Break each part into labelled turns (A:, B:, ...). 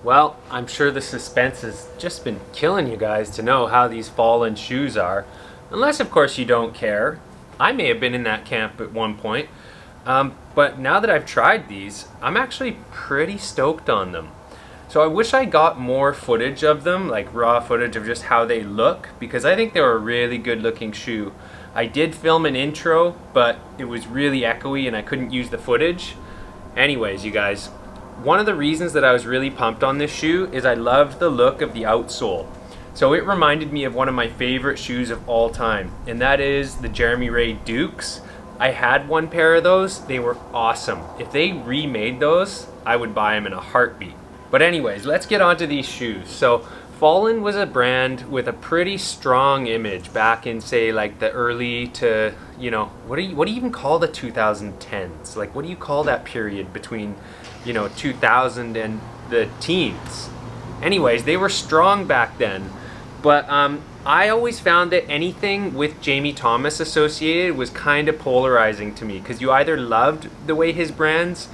A: Well, I'm sure the suspense has just been killing you guys to know how these Fallen shoes are. Unless, of course, you don't care. I may have been in that camp at one point. But now that I've tried these, I'm actually pretty stoked on them. So I wish I got more footage of them, like raw footage of just how they look, because I think they were a really good looking shoe. I did film an intro, but it was really echoey and I couldn't use the footage. Anyways, you guys, one of the reasons that I was really pumped on this shoe is I loved the look of the outsole. So it reminded me of one of my favorite shoes of all time, and that is the Jeremy Ray Dukes. I had one pair of those. They were awesome. If they remade those, I would buy them in a heartbeat. But anyways, let's get on to these shoes. So Fallen was a brand with a pretty strong image back in, say, like the early to, what do you even call the 2010s? Like, what do you call that period between, 2000 and the teens? Anyways, they were strong back then. But I always found that anything with Jamie Thomas associated was kind of polarizing to me, because you either loved the way his brands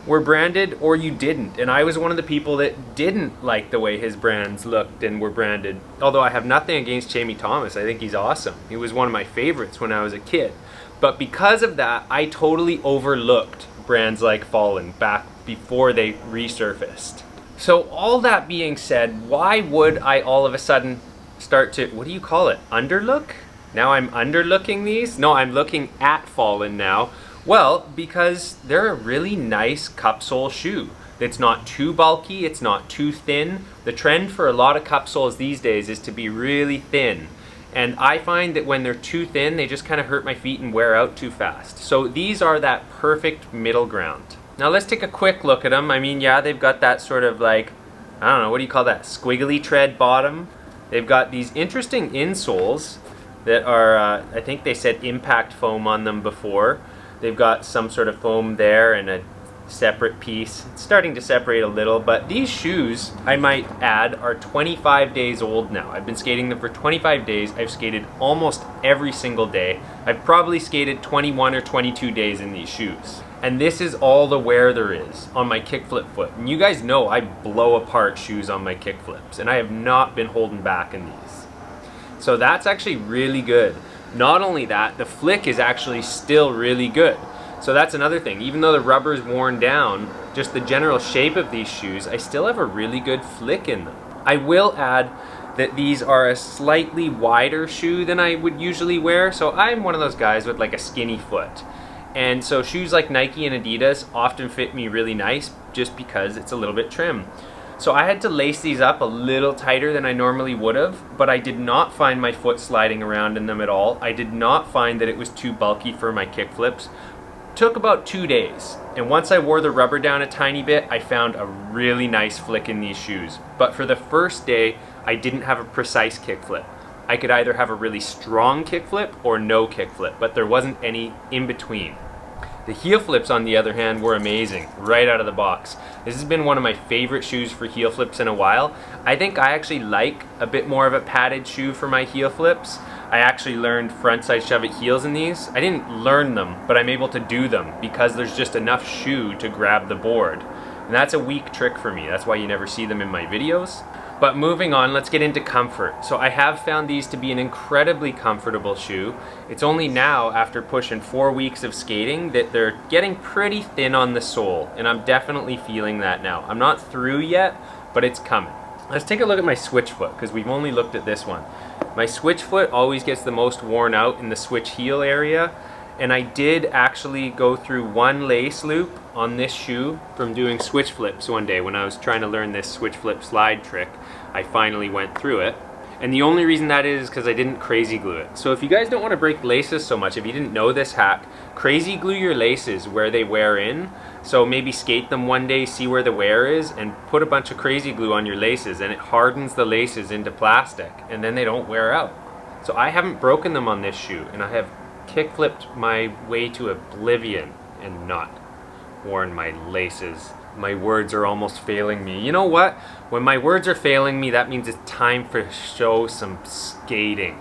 A: were branded or you didn't. And I was one of the people that didn't like the way his brands looked and were branded. Although I have nothing against Jamie Thomas. I think he's awesome. He was one of my favorites when I was a kid. But because of that, I totally overlooked brands like Fallen back before they resurfaced. So all that being said, why would I all of a sudden start to, what do you call it, underlook? Now I'm underlooking these? No, I'm looking at Fallen now. Well, because they're a really nice cupsole shoe. It's not too bulky, it's not too thin. The trend for a lot of cupsoles these days is to be really thin. And I find that when they're too thin, they just kind of hurt my feet and wear out too fast. So these are that perfect middle ground. Now let's take a quick look at them. I mean, yeah, they've got that sort of like, I don't know, what do you call that? Squiggly tread bottom. They've got these interesting insoles that are, I think they said impact foam on them before. They've got some sort of foam there and a separate piece. It's starting to separate a little, but these shoes, I might add, are 25 days old now. I've been skating them for 25 days. I've skated almost every single day. I've probably skated 21 or 22 days in these shoes. And this is all the wear there is on my kickflip foot. And you guys know I blow apart shoes on my kickflips, and I have not been holding back in these. So that's actually really good. Not only that, the flick is actually still really good. So that's another thing. Even though the rubber is worn down, just the general shape of these shoes, I still have a really good flick in them. I will add that these are a slightly wider shoe than I would usually wear. So I'm one of those guys with like a skinny foot. And so shoes like Nike and Adidas often fit me really nice just because it's a little bit trim. So I had to lace these up a little tighter than I normally would have, but I did not find my foot sliding around in them at all. I did not find that it was too bulky for my kickflips. Took about 2 days, and once I wore the rubber down a tiny bit, I found a really nice flick in these shoes. But for the first day, I didn't have a precise kickflip. I could either have a really strong kickflip or no kickflip, but there wasn't any in between. The heel flips, on the other hand, were amazing, right out of the box. This has been one of my favorite shoes for heel flips in a while. I think I actually like a bit more of a padded shoe for my heel flips. I actually learned frontside shove-it heels in these. I didn't learn them, but I'm able to do them because there's just enough shoe to grab the board. And that's a weak trick for me. That's why you never see them in my videos. But moving on, let's get into comfort. So I have found these to be an incredibly comfortable shoe. It's only now, after pushing 4 weeks of skating, that they're getting pretty thin on the sole, and I'm definitely feeling that now. I'm not through yet, but it's coming. Let's take a look at my switch foot, because we've only looked at this one. My switch foot always gets the most worn out in the switch heel area, and I did actually go through one lace loop on this shoe from doing switch flips one day when I was trying to learn this switch flip slide trick. I finally went through it. And the only reason that is because I didn't crazy glue it. So if you guys don't want to break laces so much, if you didn't know this hack, crazy glue your laces where they wear in. So maybe skate them one day, see where the wear is, and put a bunch of crazy glue on your laces, and it hardens the laces into plastic, and then they don't wear out. So I haven't broken them on this shoe, and I have kickflipped my way to oblivion and not worn my laces. My words are almost failing me. You know what? When my words are failing me, that means it's time for show some skating.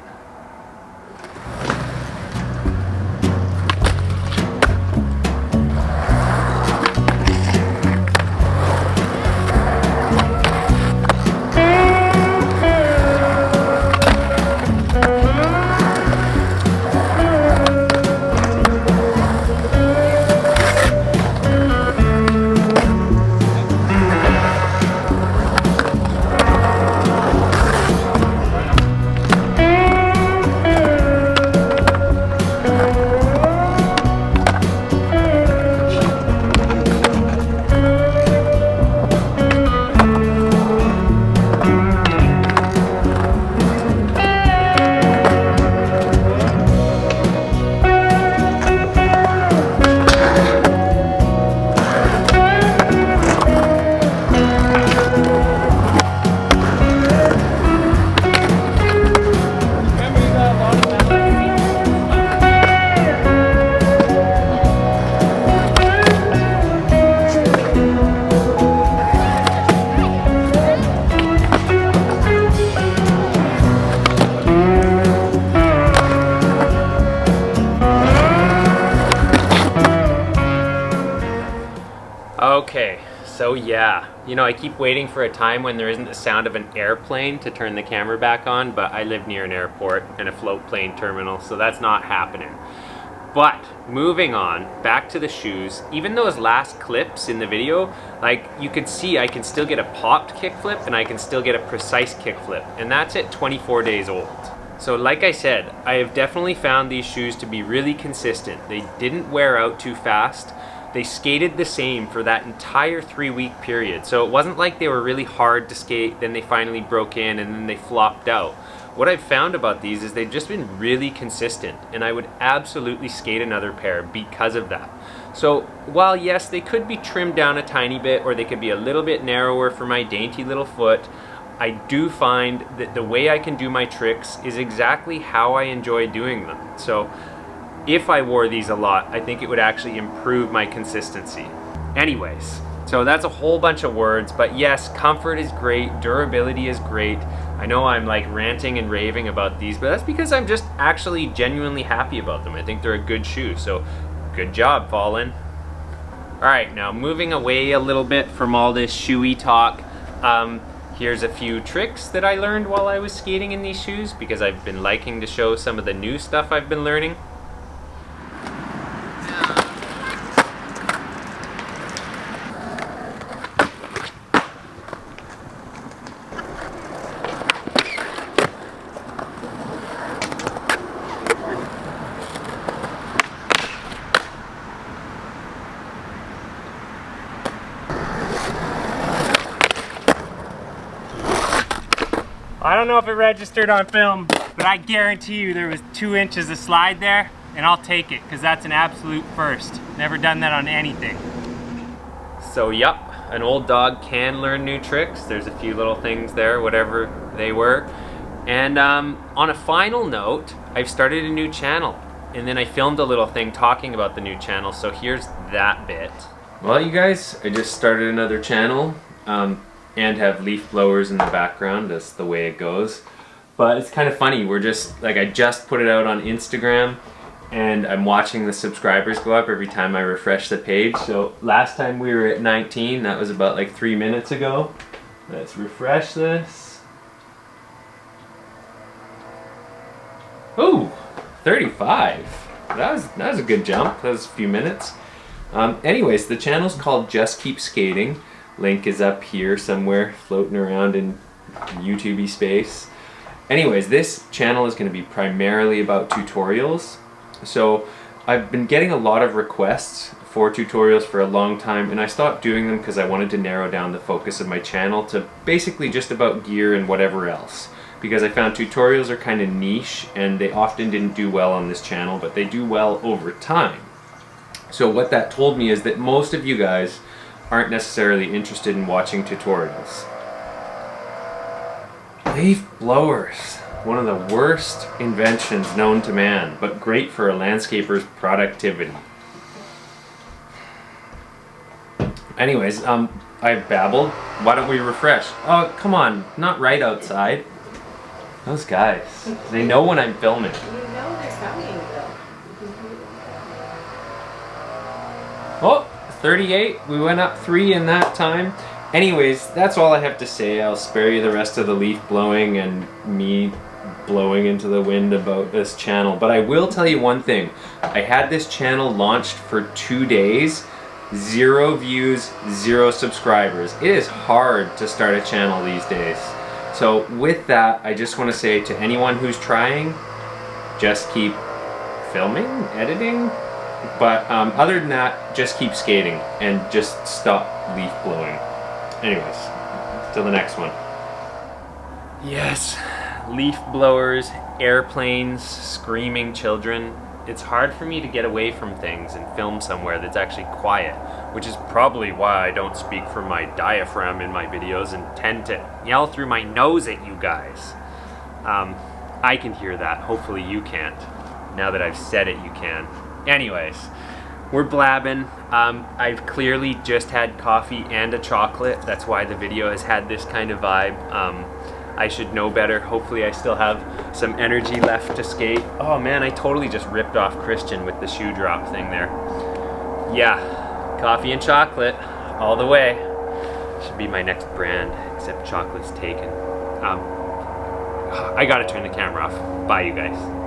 A: Oh yeah. You know, I keep waiting for a time when there isn't the sound of an airplane to turn the camera back on, but I live near an airport and a float plane terminal, so that's not happening. But moving on, back to the shoes, even those last clips in the video, like you could see I can still get a popped kickflip and I can still get a precise kickflip, and that's at 24 days old. So like I said, I have definitely found these shoes to be really consistent. They didn't wear out too fast. They skated the same for that entire 3-week period. So it wasn't like they were really hard to skate, then they finally broke in and then they flopped out. What I've found about these is they've just been really consistent, and I would absolutely skate another pair because of that. So while yes, they could be trimmed down a tiny bit, or they could be a little bit narrower for my dainty little foot, I do find that the way I can do my tricks is exactly how I enjoy doing them. So if I wore these a lot, I think it would actually improve my consistency. Anyways, so that's a whole bunch of words, but yes, comfort is great, durability is great. I know I'm like ranting and raving about these, but that's because I'm just actually genuinely happy about them. I think they're a good shoe, so good job, Fallen. Alright, now moving away a little bit from all this shoey talk, here's a few tricks that I learned while I was skating in these shoes, because I've been liking to show some of the new stuff I've been learning. I don't know if it registered on film, but I guarantee you there was 2 inches of slide there, and I'll take it, because that's an absolute first. Never done that on anything. So yup, an old dog can learn new tricks. There's a few little things there, whatever they were. And on a final note, I've started a new channel, and then I filmed a little thing talking about the new channel, so here's that bit. Well, you guys, I just started another channel. And have leaf blowers in the background. That's the way it goes. But it's kind of funny, we're just, like, I just put it out on Instagram, and I'm watching the subscribers go up every time I refresh the page. So last time we were at 19, that was about like 3 minutes ago. Let's refresh this. Ooh, 35. That was a good jump. That was a few minutes. Anyways, the channel's called Just Keep Skating. Link is up here somewhere, floating around in YouTube-y space. Anyways, this channel is going to be primarily about tutorials. So I've been getting a lot of requests for tutorials for a long time, and I stopped doing them because I wanted to narrow down the focus of my channel to basically just about gear and whatever else. Because I found tutorials are kind of niche, and they often didn't do well on this channel, but they do well over time. So what that told me is that most of you guys aren't necessarily interested in watching tutorials. Leaf blowers. One of the worst inventions known to man, but great for a landscaper's productivity. Anyways, I babbled. Why don't we refresh? Oh, come on, not right outside. Those guys, they know when I'm filming.
B: You know they're coming, though.
A: Oh, 38. We went up 3 in that time. Anyways, that's all I have to say. I'll spare you the rest of the leaf blowing and me blowing into the wind about this channel. But I will tell you one thing. I had this channel launched for 2 days. 0 views, 0 subscribers. It is hard to start a channel these days. So with that, I just want to say to anyone who's trying, just keep filming, editing. But other than that, just keep skating and just stop leaf blowing. Anyways, till the next one. Yes, leaf blowers, airplanes, screaming children. It's hard for me to get away from things and film somewhere that's actually quiet, which is probably why I don't speak from my diaphragm in my videos and tend to yell through my nose at you guys. I can hear that. Hopefully you can't. Now that I've said it, you can. Anyways, we're blabbing. I've clearly just had coffee and a chocolate. That's why the video has had this kind of vibe. I should know better. Hopefully I still have some energy left to skate. Oh man, I totally just ripped off Christian with the shoe drop thing there. Yeah, coffee and chocolate all the way. Should be my next brand, except chocolate's taken. I gotta turn the camera off. Bye, you guys.